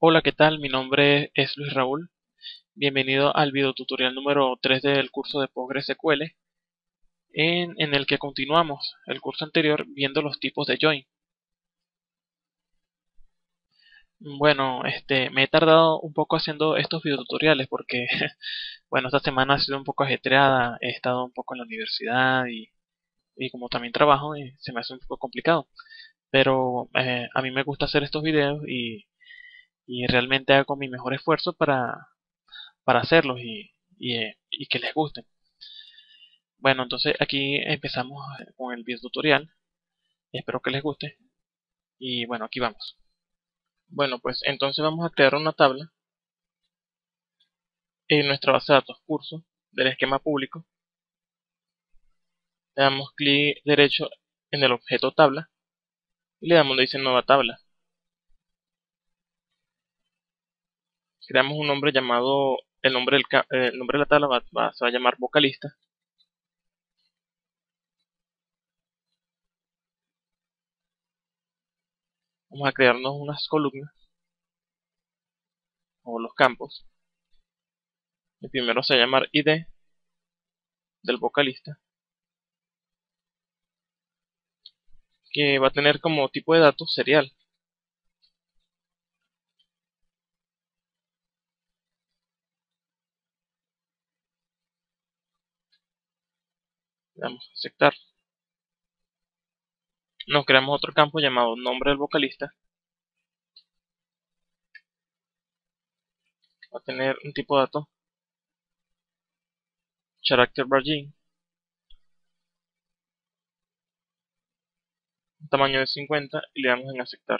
Hola, ¿qué tal? Mi nombre es Luis Raúl. Bienvenido al videotutorial número 3 del curso de PostgreSQL, en el que continuamos el curso anterior viendo los tipos de join. Bueno, me he tardado un poco haciendo estos videotutoriales porque, bueno, esta semana ha sido un poco ajetreada. He estado un poco en la universidad y como también trabajo, se me hace un poco complicado. Pero a mí me gusta hacer estos videos y realmente hago mi mejor esfuerzo para hacerlos y que les gusten. Bueno, entonces aquí empezamos con el video tutorial. Espero que les guste. Y bueno, aquí vamos. Bueno, pues entonces vamos a crear una tabla en nuestra base de datos curso del esquema público. Le damos clic derecho en el objeto tabla y le damos donde dice nueva tabla. Creamos un nombre llamado, el nombre de la tabla se va a llamar vocalista. Vamos a crearnos unas columnas o los campos. El primero se va a llamar ID del vocalista, que va a tener como tipo de datos serial. Le damos a aceptar. Nos creamos otro campo llamado nombre del vocalista. Va a tener un tipo de dato character margin, un tamaño de 50 y le damos en aceptar.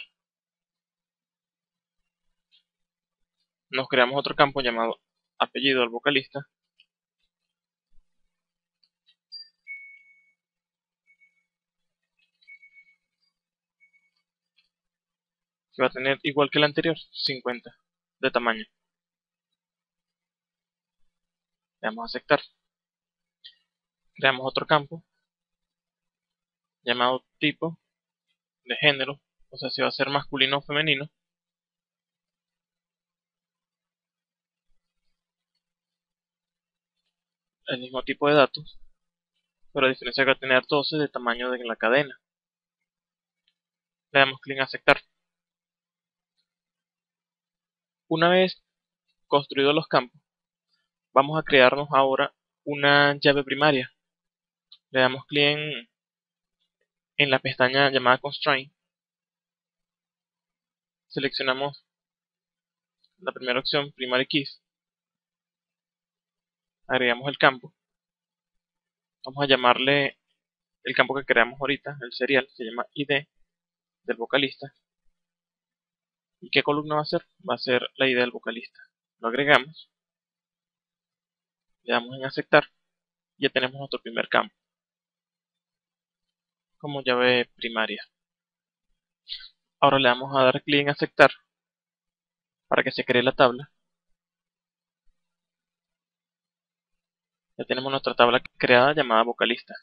Nos creamos otro campo llamado apellido del vocalista. Que va a tener igual que el anterior, 50 de tamaño. Le damos a aceptar. Creamos otro campo llamado tipo de género, o sea si va a ser masculino o femenino. El mismo tipo de datos, pero a diferencia que va a tener 12 de tamaño de la cadena. Le damos clic en aceptar. Una vez construidos los campos, vamos a crearnos ahora una llave primaria. Le damos clic en la pestaña llamada Constraint. Seleccionamos la primera opción, Primary Keys. Agregamos el campo. Vamos a llamarle el campo que creamos ahorita, el serial, se llama ID del vocalista. ¿Y qué columna va a ser? Va a ser la ID del vocalista. Lo agregamos. Le damos en aceptar. Y ya tenemos nuestro primer campo como llave primaria. Ahora le vamos a dar clic en aceptar para que se cree la tabla. Ya tenemos nuestra tabla creada llamada vocalista.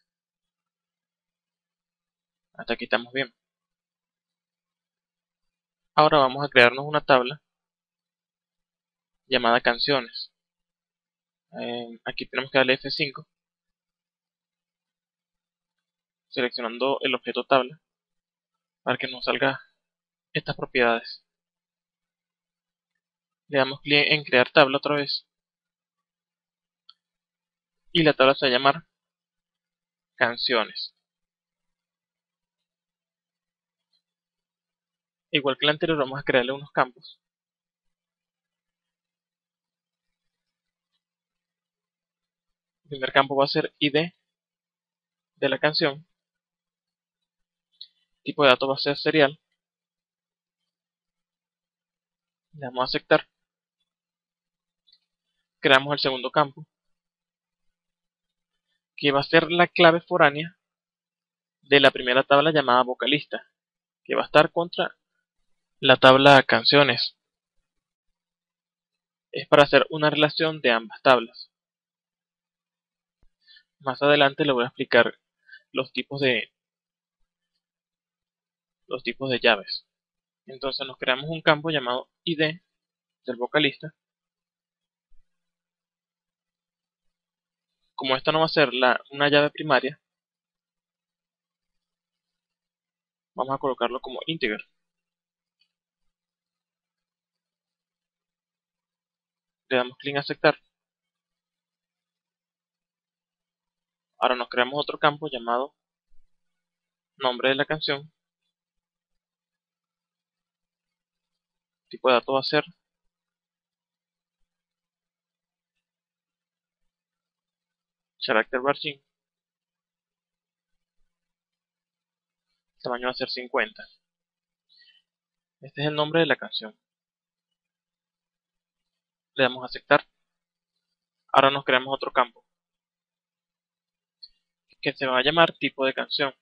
Hasta aquí estamos bien. Ahora vamos a crearnos una tabla llamada canciones. Aquí tenemos que darle F5, seleccionando el objeto tabla para que nos salga estas propiedades. Le damos clic en crear tabla otra vez y la tabla se va a llamar canciones. Igual que la anterior, vamos a crearle unos campos. El primer campo va a ser ID de la canción. Tipo de datos va a ser serial. Le damos a aceptar. Creamos el segundo campo, que va a ser la clave foránea de la primera tabla llamada vocalista, que va a estar contra la tabla canciones. Es para hacer una relación de ambas tablas. Más adelante le voy a explicar los tipos de llaves. Entonces nos creamos un campo llamado ID del vocalista. Como esta no va a ser una llave primaria, vamos a colocarlo como integer. Le damos clic en aceptar. Ahora nos creamos otro campo llamado nombre de la canción. Tipo de datos va a ser character margin. El tamaño va a ser 50. Este es el nombre de la canción. Le damos a aceptar. Ahora nos creamos otro campo que se va a llamar tipo de canción.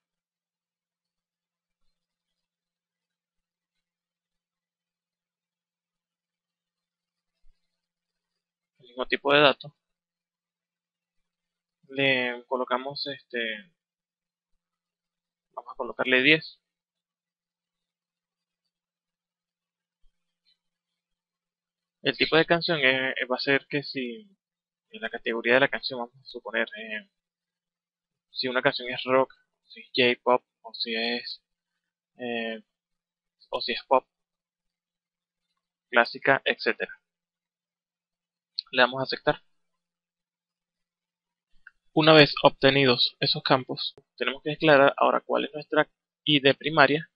El mismo tipo de datos. Le colocamos vamos a colocarle 10. El tipo de canción va a ser que si en la categoría de la canción, vamos a suponer, si una canción es rock, si es J-pop, eh, o si es pop, clásica, etcétera. Le damos a aceptar. Una vez obtenidos esos campos, tenemos que declarar ahora cuál es nuestra ID primaria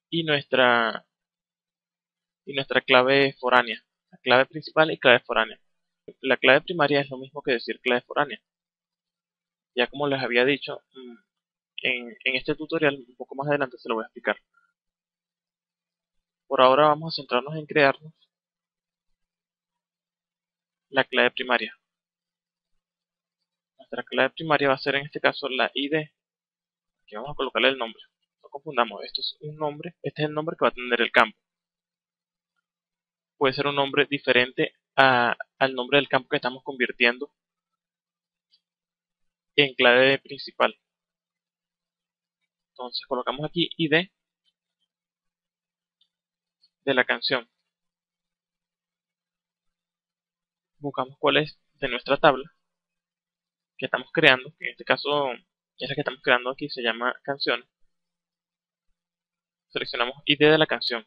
y nuestra clave foránea. La clave principal y clave foránea. La clave primaria es lo mismo que decir clave foránea. Ya como les había dicho, en este tutorial, un poco más adelante se lo voy a explicar. Por ahora vamos a centrarnos en crearnos la clave primaria. Nuestra clave primaria va a ser en este caso la ID. Aquí vamos a colocarle el nombre. No confundamos, esto es un nombre, este es el nombre que va a tener el campo. Puede ser un nombre diferente al nombre del campo que estamos convirtiendo en clave principal. Entonces colocamos aquí ID de la canción. Buscamos cuál es de nuestra tabla que estamos creando, que en este caso esa que estamos creando aquí se llama canciones. Seleccionamos ID de la canción.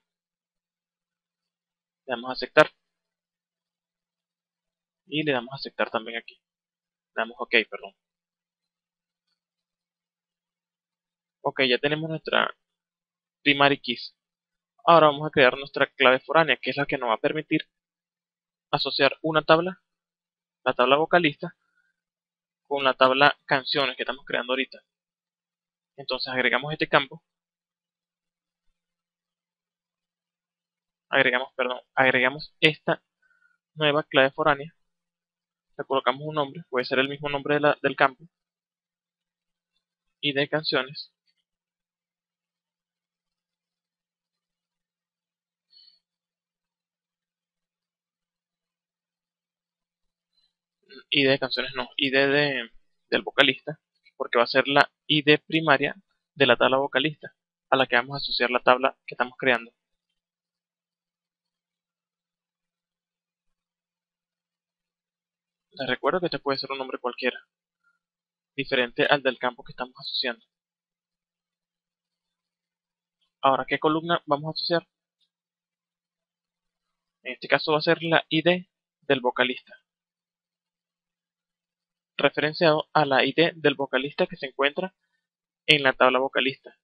Le damos a aceptar. Y le damos a aceptar también aquí. Le damos OK, perdón. Ok, ya tenemos nuestra primary keys. Ahora vamos a crear nuestra clave foránea, que es la que nos va a permitir asociar una tabla, la tabla vocalista, con la tabla canciones que estamos creando ahorita. Entonces agregamos este campo, agregamos esta nueva clave foránea, le colocamos un nombre, puede ser el mismo nombre del campo, y de canciones, y de canciones no, del vocalista, porque va a ser la ID primaria de la tabla vocalista, a la que vamos a asociar la tabla que estamos creando. Les recuerdo que este puede ser un nombre cualquiera, diferente al del campo que estamos asociando. Ahora, ¿qué columna vamos a asociar? En este caso va a ser la ID del vocalista, referenciado a la ID del vocalista que se encuentra en la tabla vocalista.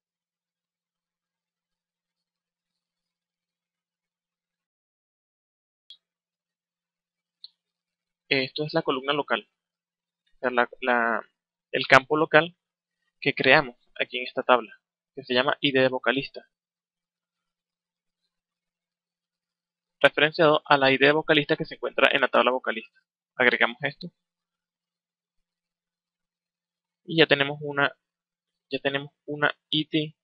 Esto es la columna local, o sea, el campo local que creamos aquí en esta tabla, que se llama ID de vocalista, referenciado a la ID de vocalista que se encuentra en la tabla vocalista. Agregamos esto y ya tenemos una ID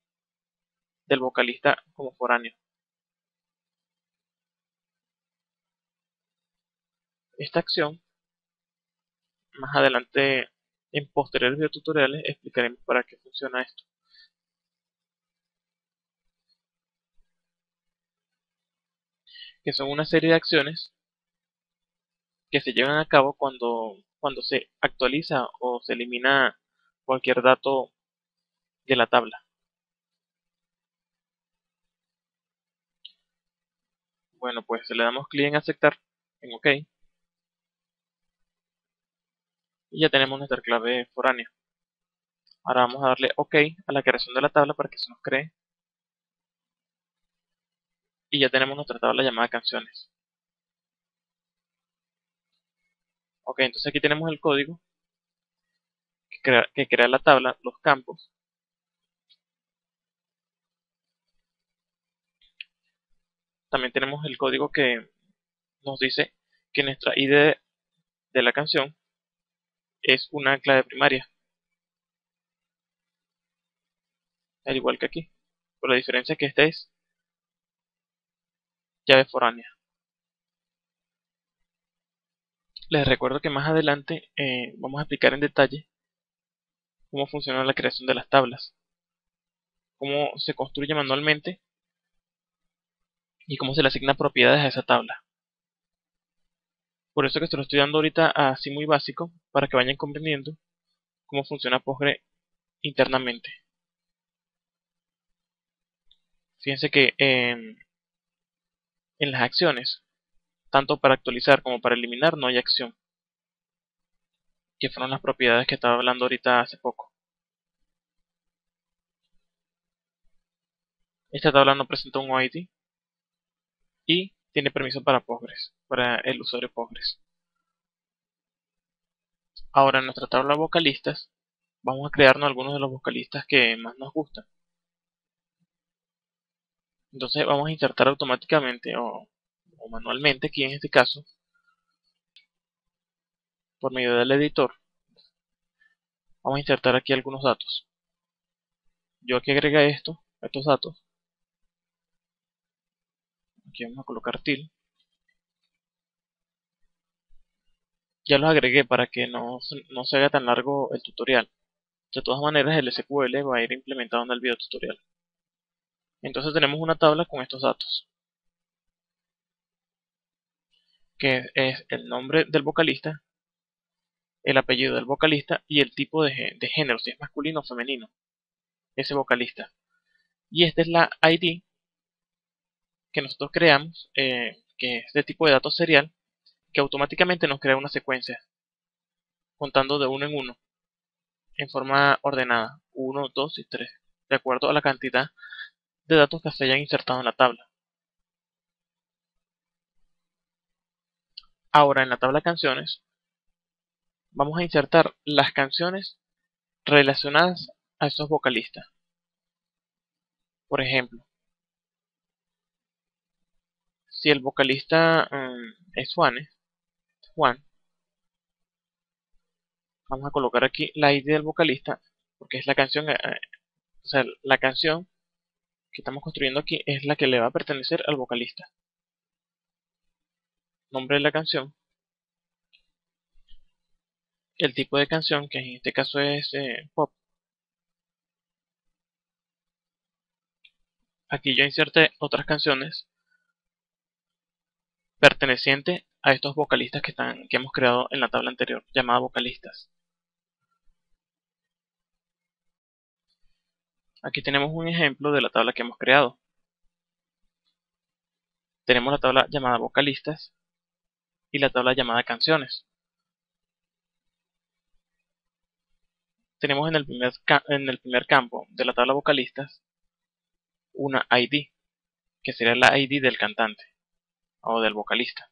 del vocalista como foráneo. Esta acción, más adelante en posteriores videotutoriales explicaremos para qué funciona esto. que son una serie de acciones que se llevan a cabo cuando se actualiza o se elimina cualquier dato de la tabla. Bueno, pues le damos clic en aceptar, en OK, y ya tenemos nuestra clave foránea. Ahora vamos a darle OK a la creación de la tabla para que se nos cree. Y ya tenemos nuestra tabla llamada canciones. OK, entonces aquí tenemos el código que crea la tabla, los campos. También tenemos el código que nos dice que nuestra ID de la canción es una clave primaria, al igual que aquí. Pero la diferencia es que esta es llave foránea. Les recuerdo que más adelante vamos a explicar en detalle cómo funciona la creación de las tablas, cómo se construye manualmente y cómo se le asigna propiedades a esa tabla. Por eso que se lo estoy dando ahorita así muy básico, para que vayan comprendiendo cómo funciona Postgre internamente. Fíjense que en las acciones, tanto para actualizar como para eliminar, no hay acción, que fueron las propiedades que estaba hablando ahorita hace poco. Esta tabla no presenta un ID y tiene permiso para Postgres, para el usuario Postgres. Ahora en nuestra tabla vocalistas vamos a crearnos algunos de los vocalistas que más nos gustan. Entonces vamos a insertar automáticamente o manualmente, aquí en este caso, por medio del editor, vamos a insertar aquí algunos datos. Yo aquí agregué estos datos. Aquí vamos a colocar til. Ya los agregué para que no se haga tan largo el tutorial. De todas maneras, el SQL va a ir implementado en el video tutorial. Entonces tenemos una tabla con estos datos, que es el nombre del vocalista, el apellido del vocalista y el tipo de género, si es masculino o femenino, ese vocalista. Y esta es la ID que nosotros creamos, que es de tipo de datos serial, que automáticamente nos crea una secuencia, contando de uno en uno, en forma ordenada, 1, 2 y 3, de acuerdo a la cantidad de datos que se hayan insertado en la tabla. Ahora en la tabla canciones, vamos a insertar las canciones relacionadas a estos vocalistas. Por ejemplo, si el vocalista es Juan, vamos a colocar aquí la ID del vocalista, porque es la canción, o sea, la canción que estamos construyendo aquí es la que le va a pertenecer al vocalista. Nombre de la canción, el tipo de canción, que en este caso es pop. Aquí yo inserté otras canciones pertenecientes a estos vocalistas que hemos creado en la tabla anterior, llamada vocalistas. Aquí tenemos un ejemplo de la tabla que hemos creado. Tenemos la tabla llamada vocalistas y la tabla llamada canciones. Tenemos en el primer campo de la tabla vocalistas una ID, que sería la ID del cantante o del vocalista.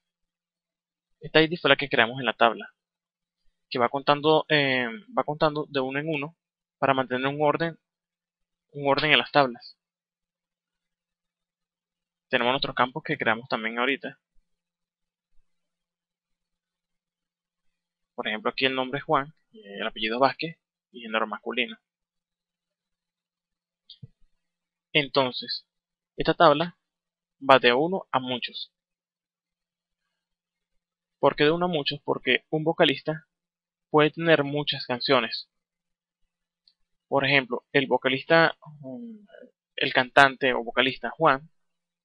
Esta ID fue la que creamos en la tabla, que va contando de uno en uno para mantener un orden en las tablas. Tenemos nuestros campos que creamos también ahorita. Por ejemplo, aquí el nombre es Juan, el apellido es Vázquez y género masculino. Entonces, esta tabla va de uno a muchos. ¿Por qué de uno a muchos? Porque un vocalista puede tener muchas canciones. Por ejemplo, el vocalista, el cantante o vocalista Juan,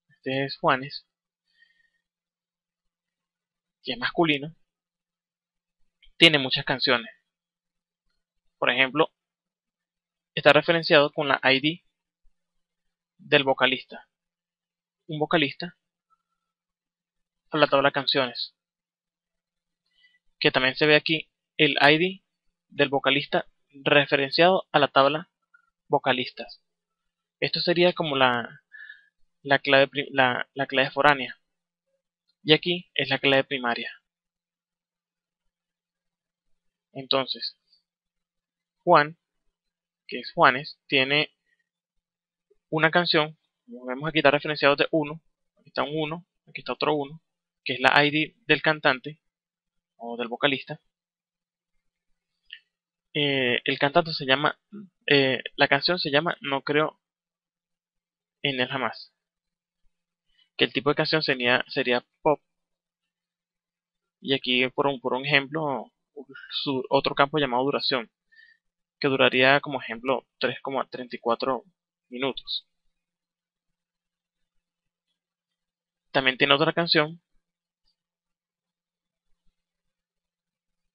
este es Juanes, que es masculino, tiene muchas canciones. Por ejemplo, está referenciado con la ID del vocalista. Un vocalista a la tabla canciones, que también se ve aquí el ID del vocalista referenciado a la tabla vocalistas. Esto sería como la clave, la clave foránea, y aquí es la clave primaria. Entonces, Juan, que es Juanes, tiene una canción, como vemos aquí está referenciado de 1, aquí está un 1, aquí está otro 1, que es la ID del cantante o del vocalista. El cantante se llama, la canción se llama No creo en él jamás, que el tipo de canción sería pop, y aquí por un ejemplo, otro campo llamado duración, que duraría como ejemplo 3,34 minutos. También tiene otra canción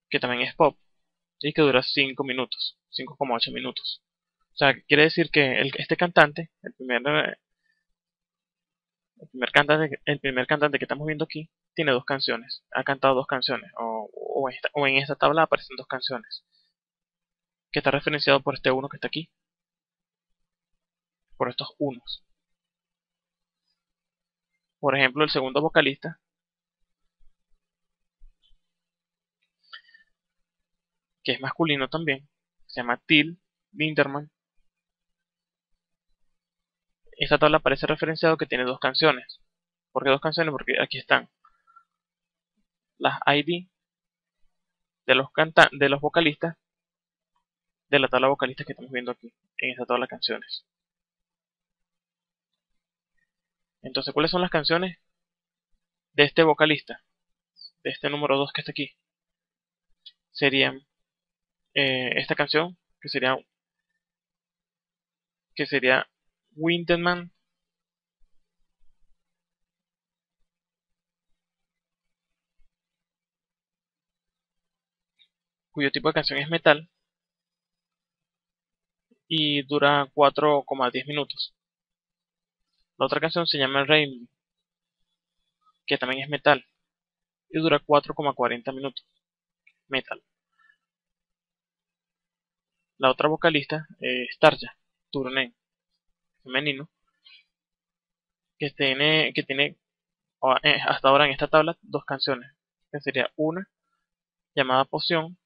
que también es pop y que dura 5 minutos, 5,8 minutos. O sea, quiere decir que este cantante, el primer cantante que estamos viendo aquí, tiene dos canciones, ha cantado dos canciones, o en esta tabla aparecen dos canciones, que está referenciado por este uno que está aquí, por estos unos. Por ejemplo, el segundo vocalista, que es masculino también, se llama Till Lindemann. Esta tabla aparece referenciado que tiene dos canciones. ¿Por qué dos canciones? Porque aquí están las ID de los vocalistas de la tabla vocalista que estamos viendo aquí, en esta tabla de canciones. Entonces, ¿cuáles son las canciones de este vocalista? De este número 2 que está aquí. Serían esta canción, que sería Winterman, cuyo tipo de canción es metal y dura 4,10 minutos. La otra canción se llama Rain, que también es metal y dura 4,40 minutos. Metal. La otra vocalista es Tarja Turunen, femenino, que tiene hasta ahora en esta tabla dos canciones, que sería una llamada Poción,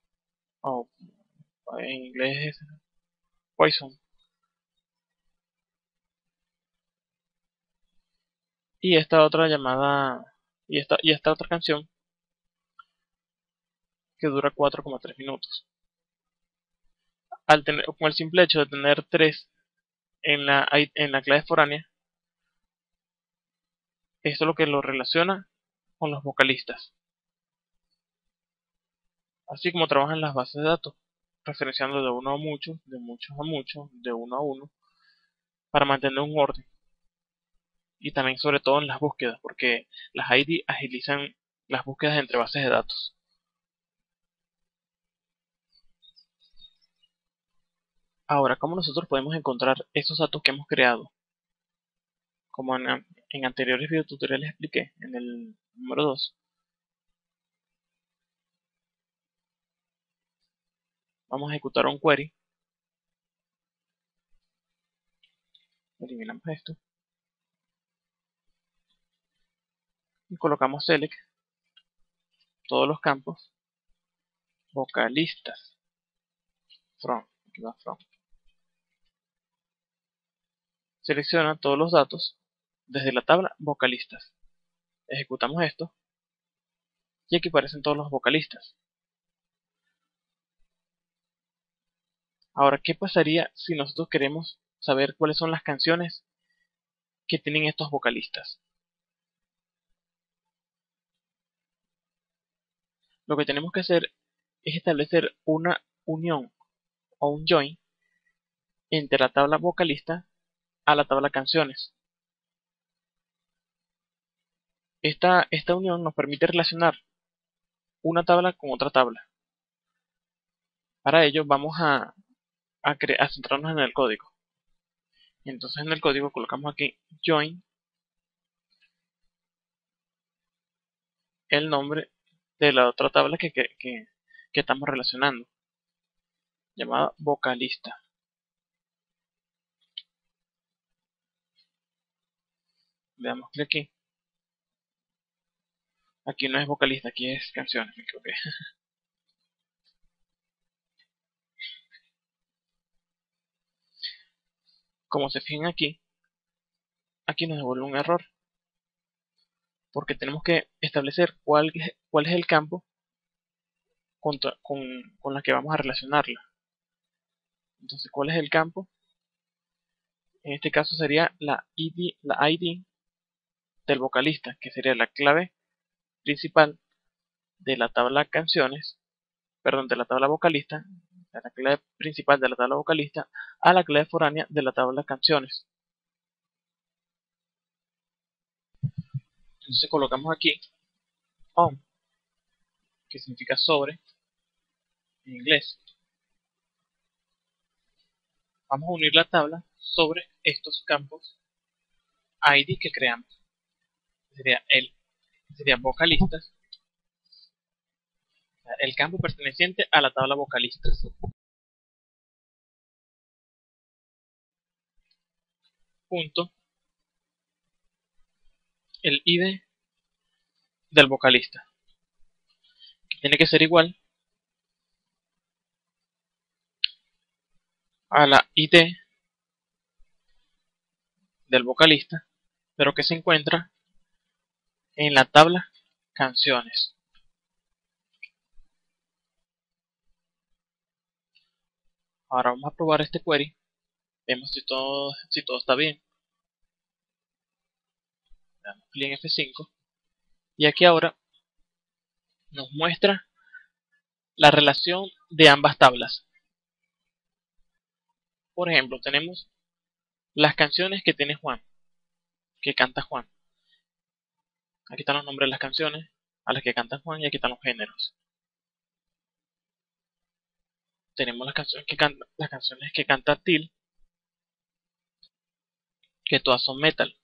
o en inglés es Poison, y esta otra llamada, y esta otra canción que dura 4,3 minutos. Con el simple hecho de tener tres en la clave foránea, esto es lo que lo relaciona con los vocalistas, así como trabajan las bases de datos, referenciando de uno a muchos, de muchos a muchos, de uno a uno, para mantener un orden, y también sobre todo en las búsquedas, porque las ID agilizan las búsquedas entre bases de datos. Ahora, ¿cómo nosotros podemos encontrar esos datos que hemos creado? Como en anteriores videotutoriales expliqué, en el número 2, vamos a ejecutar un query, eliminamos esto, y colocamos select todos los campos, vocalistas, from, aquí va from. Selecciona todos los datos desde la tabla vocalistas. Ejecutamos esto y aquí aparecen todos los vocalistas. Ahora, ¿qué pasaría si nosotros queremos saber cuáles son las canciones que tienen estos vocalistas? Lo que tenemos que hacer es establecer una unión o un join entre la tabla vocalista a la tabla canciones. Esta unión nos permite relacionar una tabla con otra tabla. Para ello vamos a centrarnos en el código. Entonces en el código colocamos aquí join el nombre de la otra tabla que estamos relacionando, llamada vocalista. Le damos clic aquí. Aquí no es vocalista, aquí es canciones, me equivoqué. Como se fijan aquí nos devuelve un error, porque tenemos que establecer cuál es el campo con la que vamos a relacionarla. Entonces, ¿cuál es el campo? En este caso sería la ID del vocalista, que sería la clave principal de la tabla canciones, perdón, de la tabla vocalista, de la clave principal de la tabla vocalista a la clave foránea de la tabla canciones. Entonces colocamos aquí on, que significa sobre en inglés. Vamos a unir la tabla sobre estos campos ID que creamos. Sería vocalistas, el campo perteneciente a la tabla vocalistas. Punto el ID del vocalista, que tiene que ser igual a la ID del vocalista, pero que se encuentra en la tabla canciones. Ahora vamos a probar este query, vemos si todo está bien. Damos clic en F5 y aquí ahora nos muestra la relación de ambas tablas. Por ejemplo, tenemos las canciones que tiene Juan, que canta Juan. Aquí están los nombres de las canciones a las que canta Juan y aquí están los géneros. Tenemos las canciones que canta Till, que todas son metal.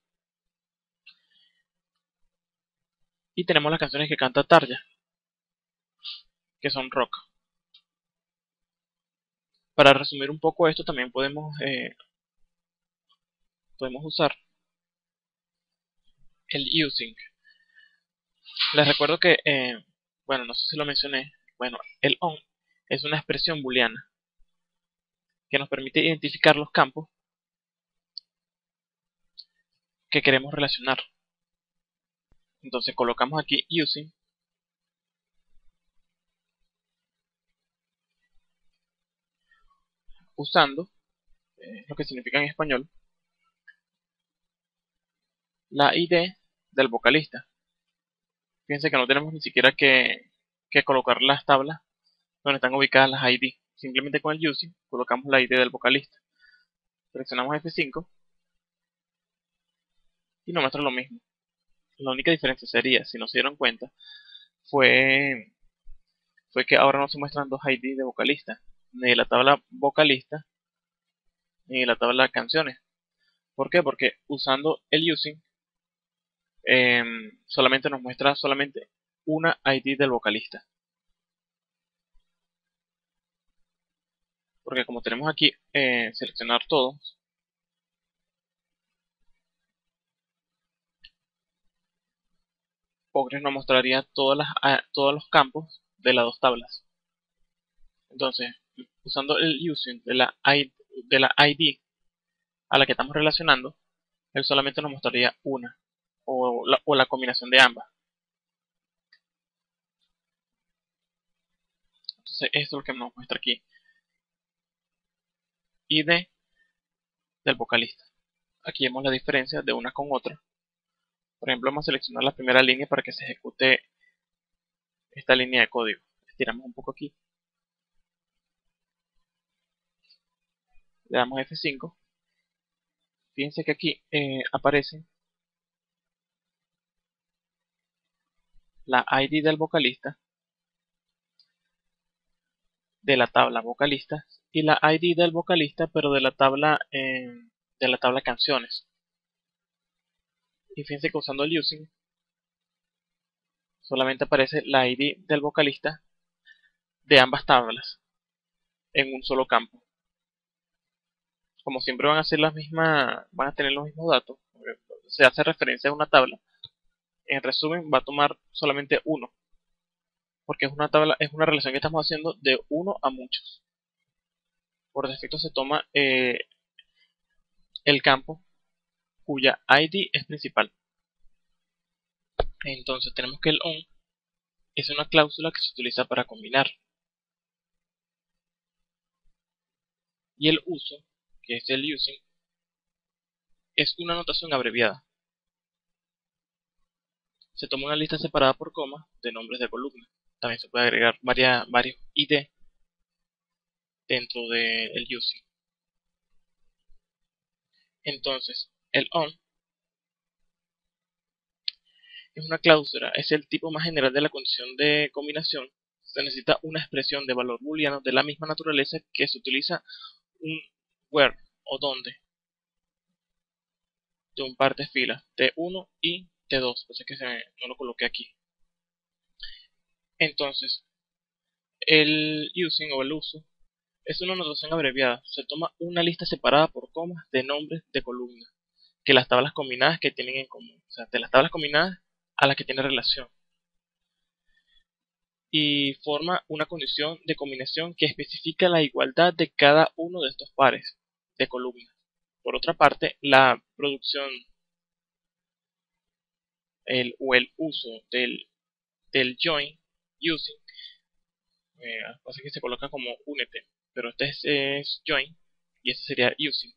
Y tenemos las canciones que canta Tarja, que son rock. Para resumir un poco esto, también podemos usar el using. Les recuerdo que, bueno, no sé si lo mencioné, bueno, el on es una expresión booleana que nos permite identificar los campos que queremos relacionar. Entonces colocamos aquí using usando, lo que significa en español, la ID del vocalista. Fíjense que no tenemos ni siquiera que colocar las tablas donde están ubicadas las ID. Simplemente con el using colocamos la ID del vocalista. Seleccionamos F5 y nos muestra lo mismo. La única diferencia sería, si no se dieron cuenta, fue que ahora no se muestran dos ID de vocalista, ni de la tabla vocalista, ni de la tabla canciones. ¿Por qué? Porque usando el using solamente nos muestra solamente una ID del vocalista. Porque como tenemos aquí seleccionar todos, Postgres nos mostraría todos los campos de las dos tablas. Entonces, usando el using de la ID a la que estamos relacionando, él solamente nos mostraría una o la combinación de ambas. Entonces, esto es lo que nos muestra aquí. ID del vocalista. Aquí vemos la diferencia de una con otra. Por ejemplo, vamos a seleccionar la primera línea para que se ejecute esta línea de código. Estiramos un poco aquí. Le damos F5. Fíjense que aquí aparece la ID del vocalista de la tabla vocalista y la ID del vocalista, pero de la tabla canciones. Y fíjense que usando el using solamente aparece la ID del vocalista de ambas tablas en un solo campo. Como siempre van a ser van a tener los mismos datos, se hace referencia a una tabla. En resumen, va a tomar solamente uno, porque es una relación que estamos haciendo de uno a muchos. Por defecto se toma el campo cuya ID es principal. Entonces tenemos que el on es una cláusula que se utiliza para combinar. Y el uso, que es el using, es una notación abreviada. Se toma una lista separada por comas de nombres de columna. También se puede agregar varios ID dentro del using. Entonces, el on es una cláusula, es el tipo más general de la condición de combinación. Se necesita una expresión de valor booleano de la misma naturaleza que se utiliza un where o donde de un par de filas T1 y T2, pues es que no lo coloqué aquí. Entonces, el using o el uso es una notación abreviada. Se toma una lista separada por comas de nombres de columnas que las tablas combinadas que tienen en común. O sea, de las tablas combinadas a las que tiene relación. Y forma una condición de combinación que especifica la igualdad de cada uno de estos pares de columnas. Por otra parte, la producción o el uso del join using, así que se coloca como únete, pero este es join y este sería using.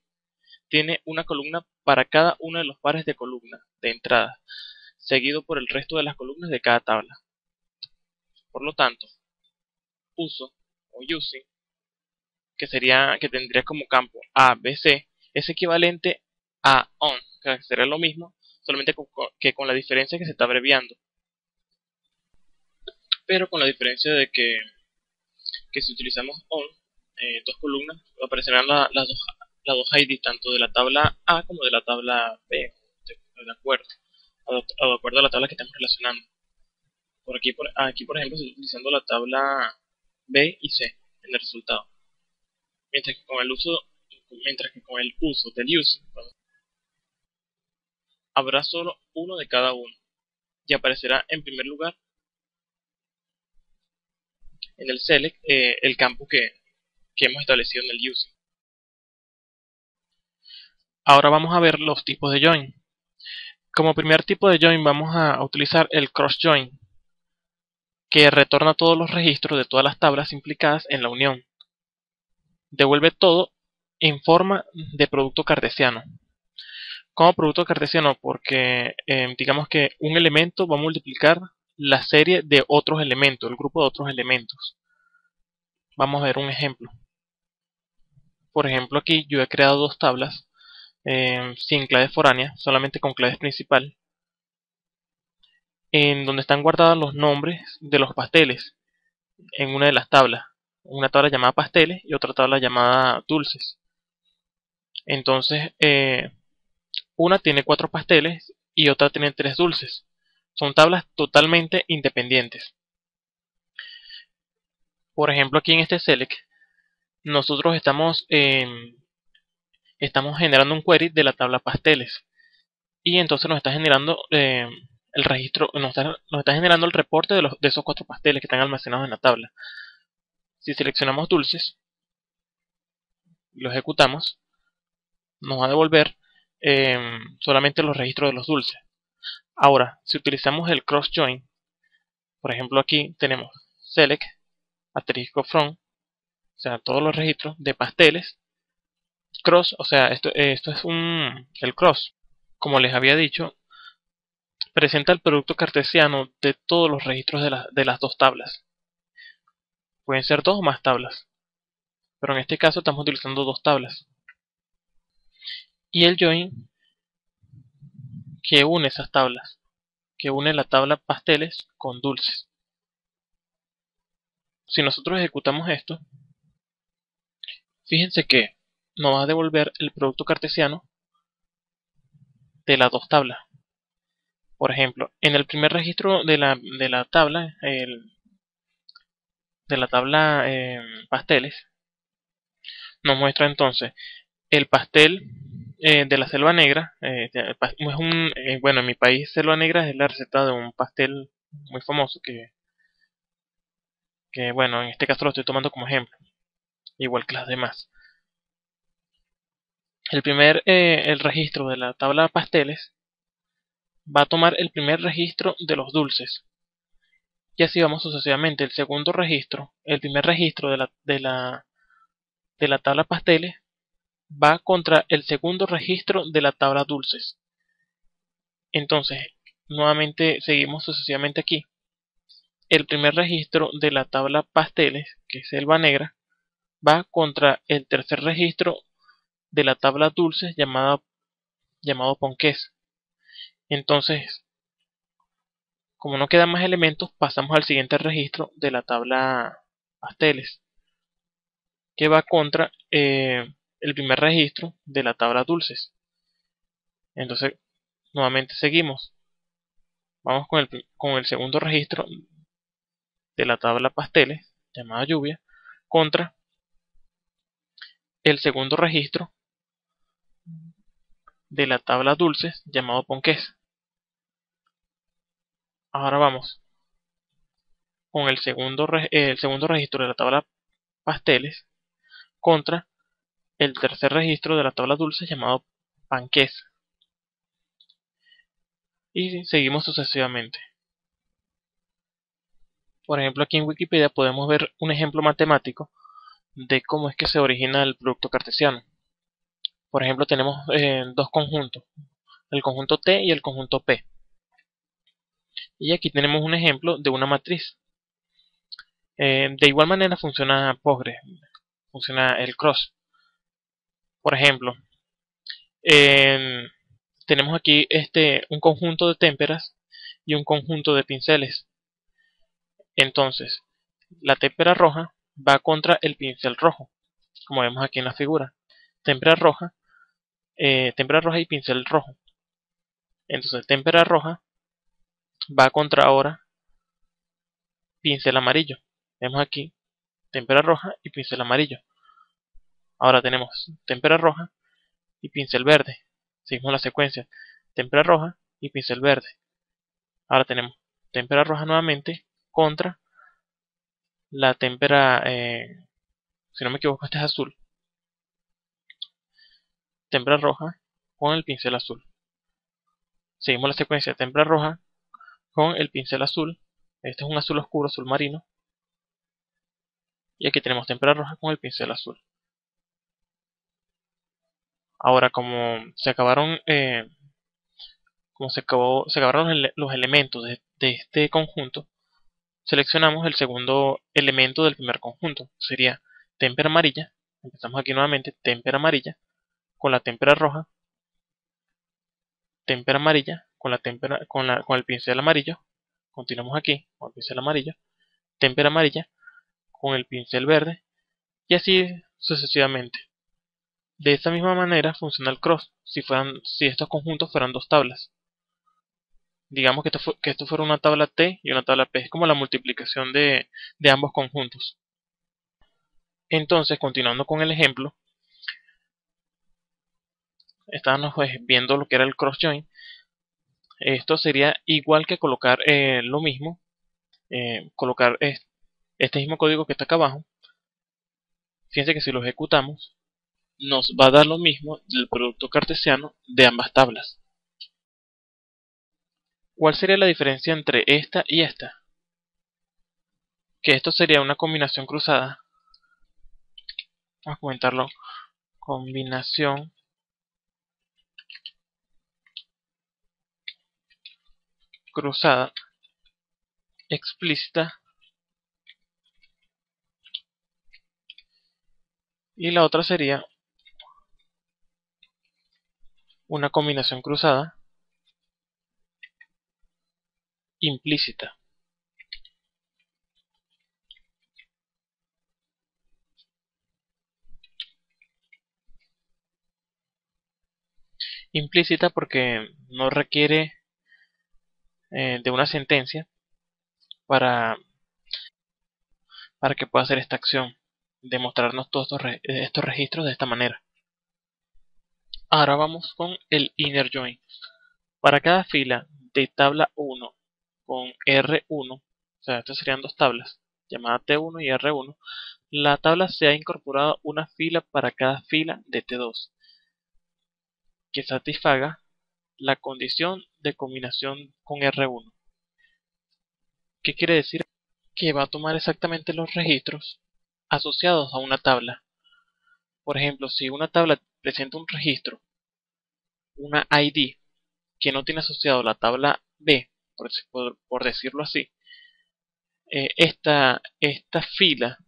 Tiene una columna para cada uno de los pares de columnas de entrada, seguido por el resto de las columnas de cada tabla. Por lo tanto, uso o using, que tendría como campo A, B, C, es equivalente a on, que sería lo mismo, solamente que con la diferencia que se está abreviando. Pero con la diferencia de que si utilizamos on, dos columnas, aparecerán las dos ID, tanto de la tabla A como de la tabla B, de acuerdo a la tabla que estamos relacionando. Aquí por ejemplo, estoy utilizando la tabla B y C en el resultado. Mientras que con el uso del using, habrá solo uno de cada uno y aparecerá en primer lugar en el select el campo que hemos establecido en el using. Ahora vamos a ver los tipos de join. Como primer tipo de join vamos a utilizar el cross join, que retorna todos los registros de todas las tablas implicadas en la unión. Devuelve todo en forma de producto cartesiano. Como producto cartesiano porque digamos que un elemento va a multiplicar la serie de otros elementos, el grupo de otros elementos. Vamos a ver un ejemplo. Por ejemplo, aquí yo he creado dos tablas sin clave foránea, solamente con clave principal, en donde están guardados los nombres de los pasteles en una de las tablas. Una tabla llamada pasteles y otra tabla llamada dulces. Entonces, una tiene 4 pasteles y otra tiene 3 dulces. Son tablas totalmente independientes. Por ejemplo, aquí en este select, nosotros estamos generando un query de la tabla pasteles. Y entonces nos está generando el registro, nos está generando el reporte de esos 4 pasteles que están almacenados en la tabla. Si seleccionamos dulces, lo ejecutamos, nos va a devolver solamente los registros de los dulces. Ahora, si utilizamos el cross join, por ejemplo aquí tenemos select asterisco from, o sea, todos los registros de pasteles, cross, o sea, esto es el cross, como les había dicho, presenta el producto cartesiano de todos los registros de las dos tablas. Pueden ser dos o más tablas, pero en este caso estamos utilizando dos tablas. Y el join que une esas tablas, que une la tabla pasteles con dulces. Si nosotros ejecutamos esto, Fíjense que nos va a devolver el producto cartesiano de las dos tablas. Por ejemplo, en el primer registro de la tabla, pasteles, nos muestra entonces el pastel de la selva negra. Bueno, en mi país selva negra es la receta de un pastel muy famoso que bueno, en este caso lo estoy tomando como ejemplo, igual que las demás. El registro de la tabla pasteles va a tomar el primer registro de los dulces. Y así vamos sucesivamente. El primer registro de la tabla pasteles va contra el segundo registro de la tabla dulces. Entonces, nuevamente seguimos sucesivamente aquí. El primer registro de la tabla pasteles, que es selva negra, va contra el tercer registro de la tabla dulces llamado ponqués. Entonces, como no quedan más elementos, pasamos al siguiente registro de la tabla pasteles, que va contra el primer registro de la tabla dulces. Entonces, nuevamente seguimos. Vamos con el segundo registro de la tabla pasteles, llamada lluvia, contra el segundo registro de la tabla dulces, llamado ponqués. Ahora vamos con el segundo registro de la tabla pasteles contra el tercer registro de la tabla dulce llamado panqués. Y seguimos sucesivamente. Por ejemplo, aquí en Wikipedia podemos ver un ejemplo matemático de cómo es que se origina el producto cartesiano. Por ejemplo, tenemos dos conjuntos, el conjunto T y el conjunto P. Y aquí tenemos un ejemplo de una matriz. De igual manera funciona Postgres, funciona el cross. Por ejemplo, tenemos aquí un conjunto de témperas y un conjunto de pinceles. Entonces, la témpera roja va contra el pincel rojo, como vemos aquí en la figura. Témpera roja y pincel rojo. Entonces, témpera roja va contra ahora pincel amarillo. Vemos aquí témpera roja y pincel amarillo. Ahora tenemos témpera roja y pincel verde. Seguimos la secuencia. Témpera roja y pincel verde. Ahora tenemos témpera roja nuevamente contra la témpera, si no me equivoco, este es azul. Témpera roja con el pincel azul. Seguimos la secuencia. Témpera roja con el pincel azul. Este es un azul oscuro, azul marino. Y aquí tenemos témpera roja con el pincel azul. Ahora, se acabaron los elementos de este conjunto, seleccionamos el segundo elemento del primer conjunto. Sería témpera amarilla. Empezamos aquí nuevamente, témpera amarilla con la témpera roja, témpera amarilla con el pincel amarillo. Continuamos aquí con el pincel amarillo, témpera amarilla con el pincel verde y así sucesivamente. De esta misma manera funciona el cross si estos conjuntos fueran dos tablas. Digamos que esto fuera una tabla T y una tabla P. Es como la multiplicación de ambos conjuntos. Entonces, continuando con el ejemplo, estábamos viendo lo que era el cross join. Esto sería igual que colocar lo mismo, colocar este mismo código que está acá abajo. Fíjense que si lo ejecutamos, nos va a dar lo mismo del producto cartesiano de ambas tablas. ¿Cuál sería la diferencia entre esta y esta? Que esto sería una combinación cruzada. Vamos a comentarlo. Combinación cruzada explícita. Y la otra sería una combinación cruzada implícita. implícita porque no requiere de una sentencia para, para que pueda hacer esta acción, de mostrarnos todos estos registros de esta manera. Ahora vamos con el inner join. Para cada fila de tabla 1 con R1, o sea, estas serían dos tablas, llamadas T1 y R1, la tabla se ha incorporado una fila para cada fila de T2 que satisfaga la condición de combinación con R1. ¿Qué quiere decir? Que va a tomar exactamente los registros asociados a una tabla. Por ejemplo, si una tabla presenta un registro, una ID, que no tiene asociado la tabla B, por decirlo así, esta fila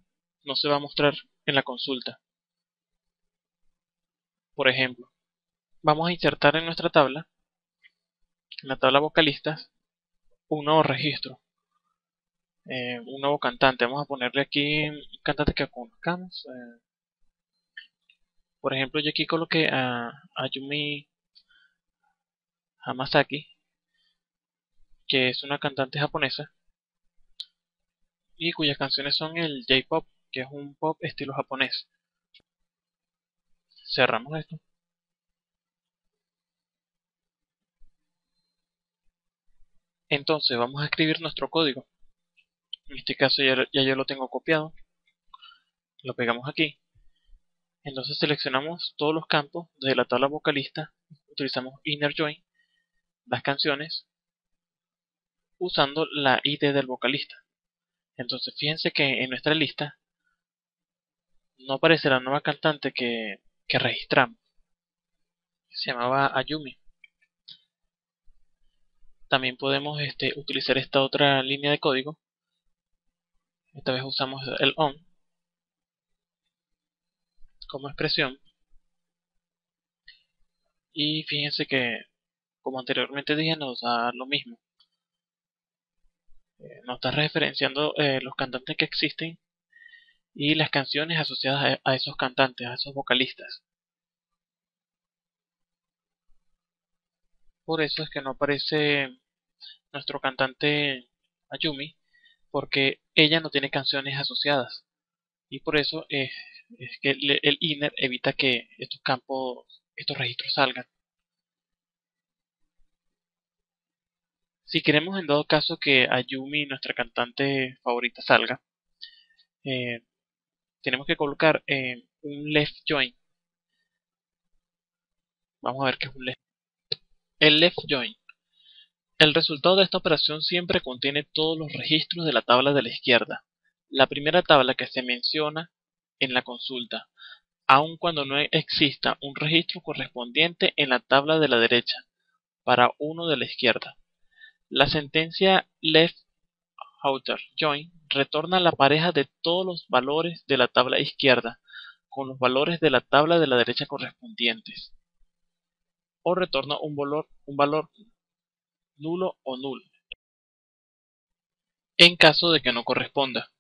no se va a mostrar en la consulta. Por ejemplo, vamos a insertar en nuestra tabla, en la tabla vocalistas, un nuevo registro, un nuevo cantante. Vamos a ponerle aquí un cantante que conozcamos. Por ejemplo, yo aquí coloqué a Ayumi Hamasaki, que es una cantante japonesa y cuyas canciones son el J-pop, que es un pop estilo japonés. Cerramos esto. Entonces vamos a escribir nuestro código. En este caso ya yo lo tengo copiado. Lo pegamos aquí. Entonces seleccionamos todos los campos de la tabla vocalista. Utilizamos inner join, las canciones, usando la ID del vocalista. Entonces fíjense que en nuestra lista no aparece la nueva cantante que registramos. Se llamaba Ayumi. También podemos utilizar esta otra línea de código. Esta vez usamos el on como expresión. Y fíjense que, como anteriormente dije, nos da lo mismo. Nos está referenciando los cantantes que existen y las canciones asociadas a esos cantantes, a esos vocalistas. Por eso es que no aparece nuestro cantante Ayumi, porque ella no tiene canciones asociadas. Y por eso es que el inner evita que estos campos, estos registros salgan. Si queremos en dado caso que Ayumi, nuestra cantante favorita, salga, eh, tenemos que colocar un left join. Vamos a ver qué es un left. El left join. El resultado de esta operación siempre contiene todos los registros de la tabla de la izquierda. La primera tabla que se menciona en la consulta, aun cuando no exista un registro correspondiente en la tabla de la derecha, para uno de la izquierda. La sentencia left outer join retorna la pareja de todos los valores de la tabla izquierda con los valores de la tabla de la derecha correspondientes, o retorna un valor nulo o null en caso de que no corresponda.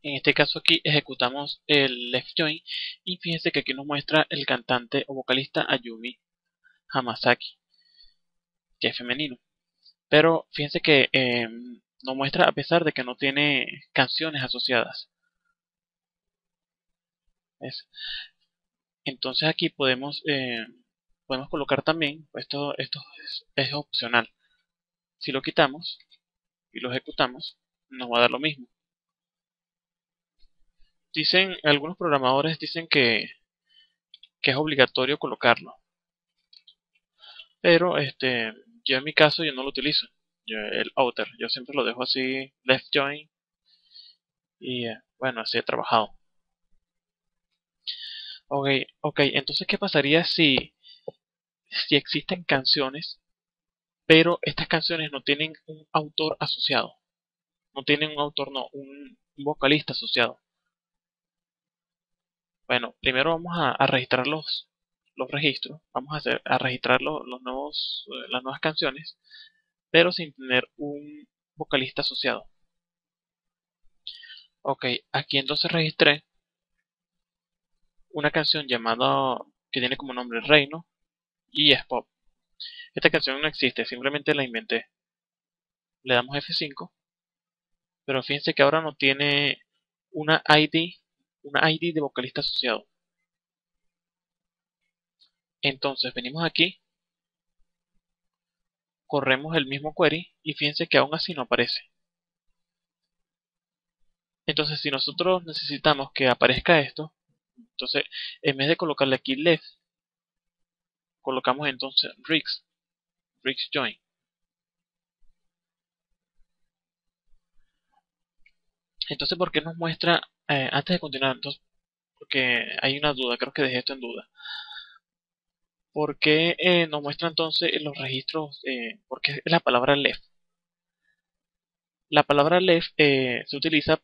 En este caso aquí ejecutamos el left join y fíjense que aquí nos muestra el cantante o vocalista Ayumi Hamasaki, que es femenino. Pero fíjense que nos muestra a pesar de que no tiene canciones asociadas. ¿Ves? Entonces aquí podemos colocar también, esto es opcional. Si lo quitamos y lo ejecutamos, nos va a dar lo mismo. Algunos programadores dicen que es obligatorio colocarlo. Pero yo en mi caso yo no lo utilizo. El outer, yo siempre lo dejo así, left join. Y bueno, así he trabajado. Ok, entonces ¿qué pasaría si existen canciones, pero estas canciones no tienen un autor asociado? No tienen un autor, no, un vocalista asociado. Bueno, primero vamos a registrar los registros. Vamos a registrar las nuevas canciones, pero sin tener un vocalista asociado. Ok, aquí entonces registré una canción llamada que tiene como nombre Reino y es pop. Esta canción no existe, simplemente la inventé. Le damos F5, pero fíjense que ahora no tiene una ID, una ID de vocalista asociado. Entonces venimos aquí, corremos el mismo query y fíjense que aún así no aparece. Entonces si nosotros necesitamos que aparezca esto, entonces en vez de colocarle aquí left, colocamos entonces Rigs Join. Entonces, ¿por qué nos muestra, antes de continuar, entonces, porque hay una duda, creo que dejé esto en duda. ¿Por qué nos muestra entonces los registros? ¿Por qué la palabra left? La palabra left se utiliza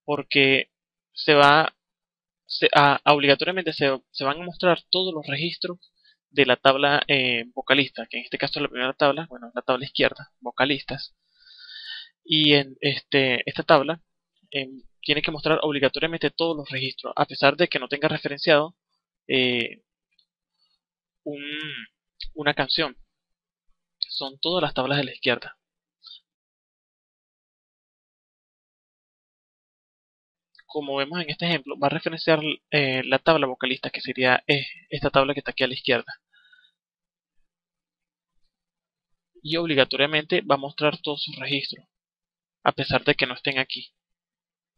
porque se va, obligatoriamente se van a mostrar todos los registros de la tabla vocalista, que en este caso es la primera tabla, bueno, la tabla izquierda, vocalistas. Y en esta tabla tiene que mostrar obligatoriamente todos los registros, a pesar de que no tenga referenciado eh, un- una canción. Son todas las tablas de la izquierda. Como vemos en este ejemplo, va a referenciar la tabla vocalista, que sería esta tabla que está aquí a la izquierda. Y obligatoriamente va a mostrar todos sus registros, a pesar de que no estén aquí.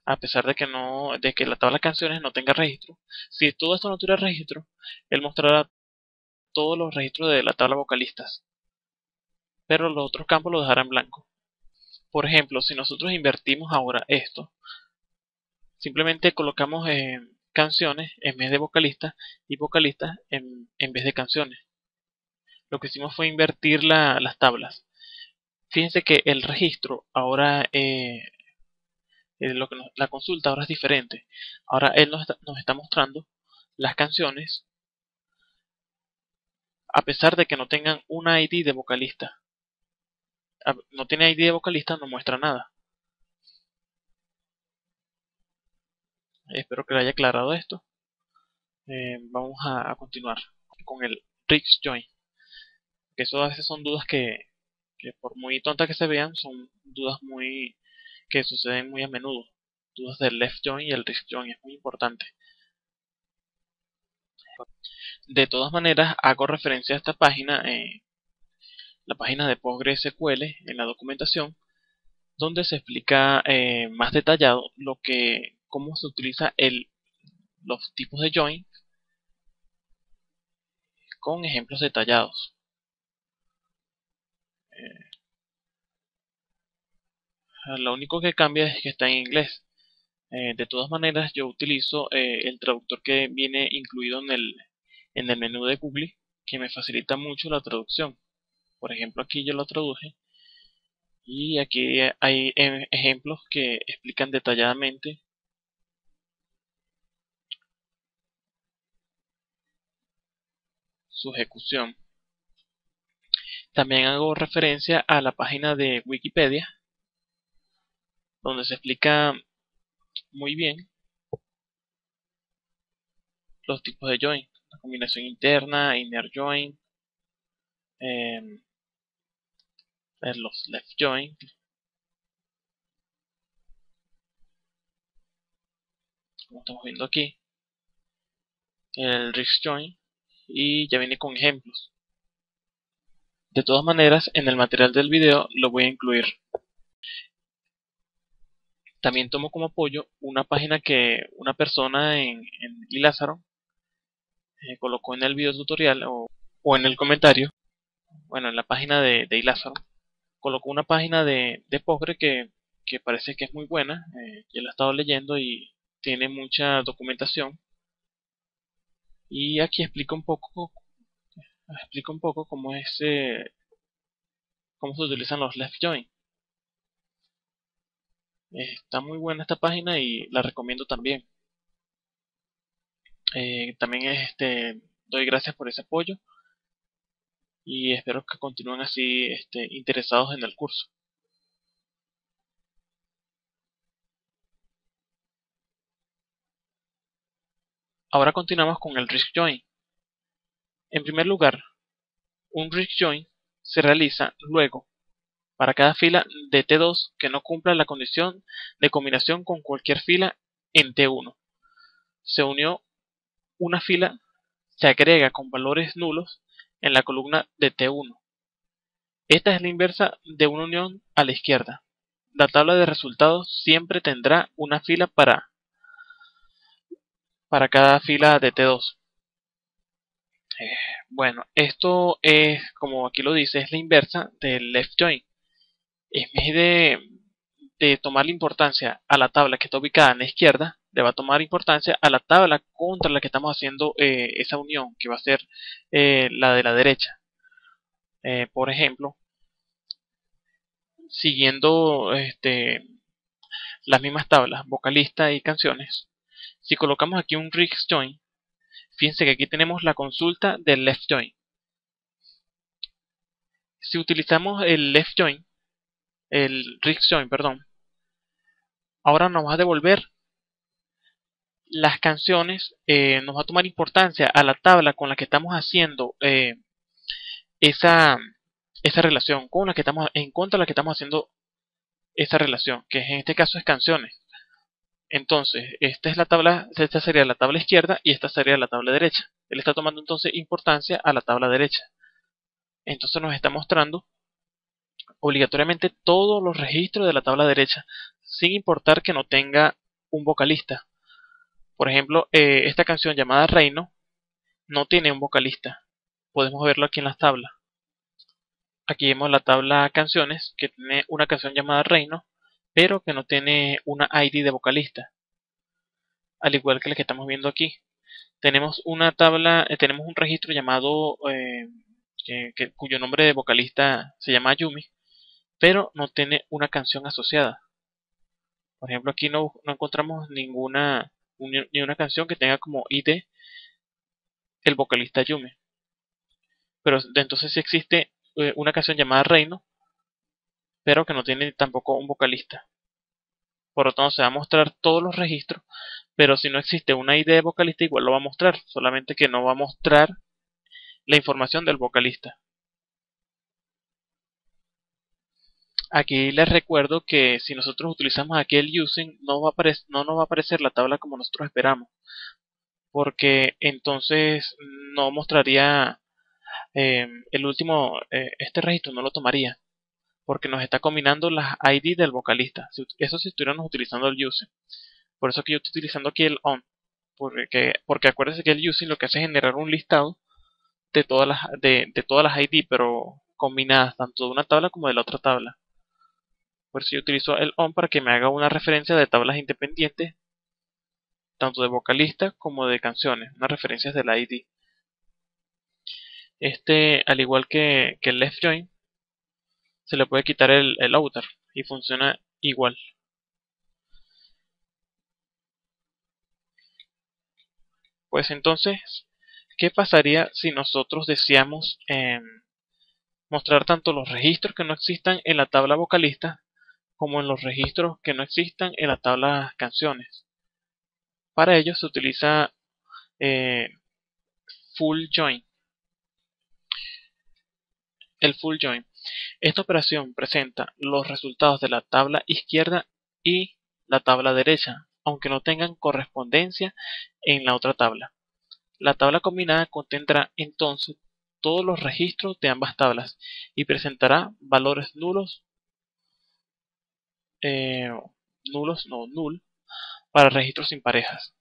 A pesar de que no, de que la tabla de canciones no tenga registro. Si todo esto no tuviera registro, él mostrará todos los registros de la tabla vocalistas, pero los otros campos los dejará en blanco. Por ejemplo, si nosotros invertimos ahora esto, simplemente colocamos canciones en vez de vocalistas y vocalistas en vez de canciones. Lo que hicimos fue invertir las tablas. Fíjense que el registro ahora, la consulta ahora es diferente. Ahora él nos está mostrando las canciones a pesar de que no tengan una ID de vocalista. No tiene ID de vocalista, no muestra nada. Espero que le haya aclarado esto. Vamos a continuar con el Rix Join. Que eso a veces son dudas que por muy tontas que se vean, son dudas que suceden muy a menudo. Dudas del left join y el Rix Join es muy importante. De todas maneras, hago referencia a esta página, la página de PostgreSQL en la documentación, donde se explica más detallado cómo se utiliza los tipos de join con ejemplos detallados. Lo único que cambia es que está en inglés. De todas maneras, yo utilizo el traductor que viene incluido en el menú de Google, que me facilita mucho la traducción. Por ejemplo, aquí yo lo traduje y aquí hay ejemplos que explican detalladamente su ejecución. También hago referencia a la página de Wikipedia, donde se explica muy bien los tipos de join, la combinación interna, inner join, eh, los left join, como estamos viendo aquí, el risk join, y ya viene con ejemplos. De todas maneras, en el material del video lo voy a incluir. También tomo como apoyo una página que una persona en iLázaro colocó en el video tutorial o en el comentario, bueno, en la página de iLázaro, colocó una página de Postgre que parece que es muy buena. Yo la he estado leyendo y tiene mucha documentación. Y aquí explica un poco cómo se utilizan los left join. Está muy buena esta página y la recomiendo también. También doy gracias por ese apoyo y espero que continúen así interesados en el curso. Ahora continuamos con el Risk Join. En primer lugar, un Risk Join se realiza luego para cada fila de T2 que no cumpla la condición de combinación con cualquier fila en T1. Se unió una fila, se agrega con valores nulos en la columna de T1. Esta es la inversa de una unión a la izquierda. La tabla de resultados siempre tendrá una fila para cada fila de T2. Bueno, esto es, como aquí lo dice, es la inversa del left join. En vez de tomarle importancia a la tabla que está ubicada en la izquierda, le va a tomar importancia a la tabla contra la que estamos haciendo esa unión, que va a ser la de la derecha. Por ejemplo, siguiendo las mismas tablas, vocalista y canciones, si colocamos aquí un Risk Join, fíjense que aquí tenemos la consulta del left join. Si utilizamos el left join, el Risk Join, perdón, ahora nos va a devolver las canciones, nos va a tomar importancia a la tabla con la que estamos haciendo esa, esa relación, con la que estamos, en contra de la que estamos haciendo esa relación, que en este caso es canciones. Entonces, esta es la tabla, esta sería la tabla izquierda y esta sería la tabla derecha. Él está tomando entonces importancia a la tabla derecha. Entonces nos está mostrando obligatoriamente todos los registros de la tabla derecha, sin importar que no tenga un vocalista. Por ejemplo, esta canción llamada Reino no tiene un vocalista. Podemos verlo aquí en las tablas. Aquí vemos la tabla canciones que tiene una canción llamada Reino, pero que no tiene una ID de vocalista. Al igual que la que estamos viendo aquí. Tenemos una tabla, tenemos un registro llamado cuyo nombre de vocalista se llama Yumi, pero no tiene una canción asociada. Por ejemplo, aquí no encontramos ni una canción que tenga como ID el vocalista Yumi. Pero entonces sí existe una canción llamada Reino, pero que no tiene tampoco un vocalista. Por lo tanto, se va a mostrar todos los registros, pero si no existe una ID de vocalista, igual lo va a mostrar, solamente que no va a mostrar la información del vocalista. Aquí les recuerdo que si nosotros utilizamos aquí el using, no nos va a aparecer la tabla como nosotros esperamos, porque entonces no mostraría este registro no lo tomaría, porque nos está combinando las ID del vocalista. Eso si estuviéramos utilizando el using. Por eso que yo estoy utilizando aquí el on, porque acuérdense que el using lo que hace es generar un listado de todas las ID, pero combinadas tanto de una tabla como de la otra tabla. Por eso yo utilizo el on para que me haga una referencia de tablas independientes, tanto de vocalista como de canciones, unas referencias de la ID. Al igual que el left join, se le puede quitar el outer y funciona igual. Pues entonces, ¿qué pasaría si nosotros deseamos mostrar tanto los registros que no existan en la tabla vocalista como en los registros que no existan en la tabla canciones? Para ello se utiliza full join. El full join. Esta operación presenta los resultados de la tabla izquierda y la tabla derecha, aunque no tengan correspondencia en la otra tabla. La tabla combinada contendrá entonces todos los registros de ambas tablas y presentará valores null para registros sin parejas.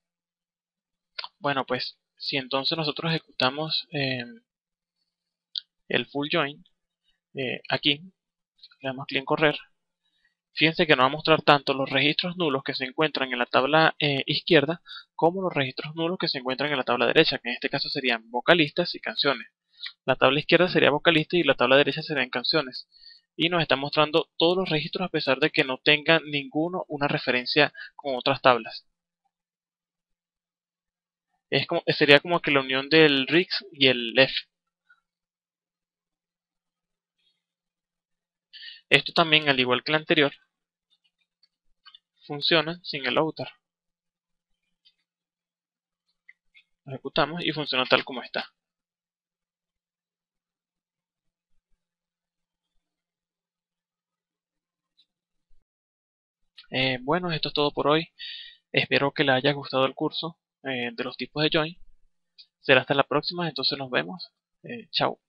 Bueno, pues si entonces nosotros ejecutamos el full join, aquí le damos clic en correr. Fíjense que nos va a mostrar tanto los registros nulos que se encuentran en la tabla izquierda como los registros nulos que se encuentran en la tabla derecha, que en este caso serían vocalistas y canciones. La tabla izquierda sería vocalista y la tabla derecha serían canciones. Y nos está mostrando todos los registros a pesar de que no tenga ninguno una referencia con otras tablas. Sería como que la unión del RIX y el left. Esto también, al igual que el anterior, funciona sin el outer. lo ejecutamos y funciona tal como está. Bueno, esto es todo por hoy. Espero que les haya gustado el curso de los tipos de join. Será hasta la próxima, entonces nos vemos. Chao.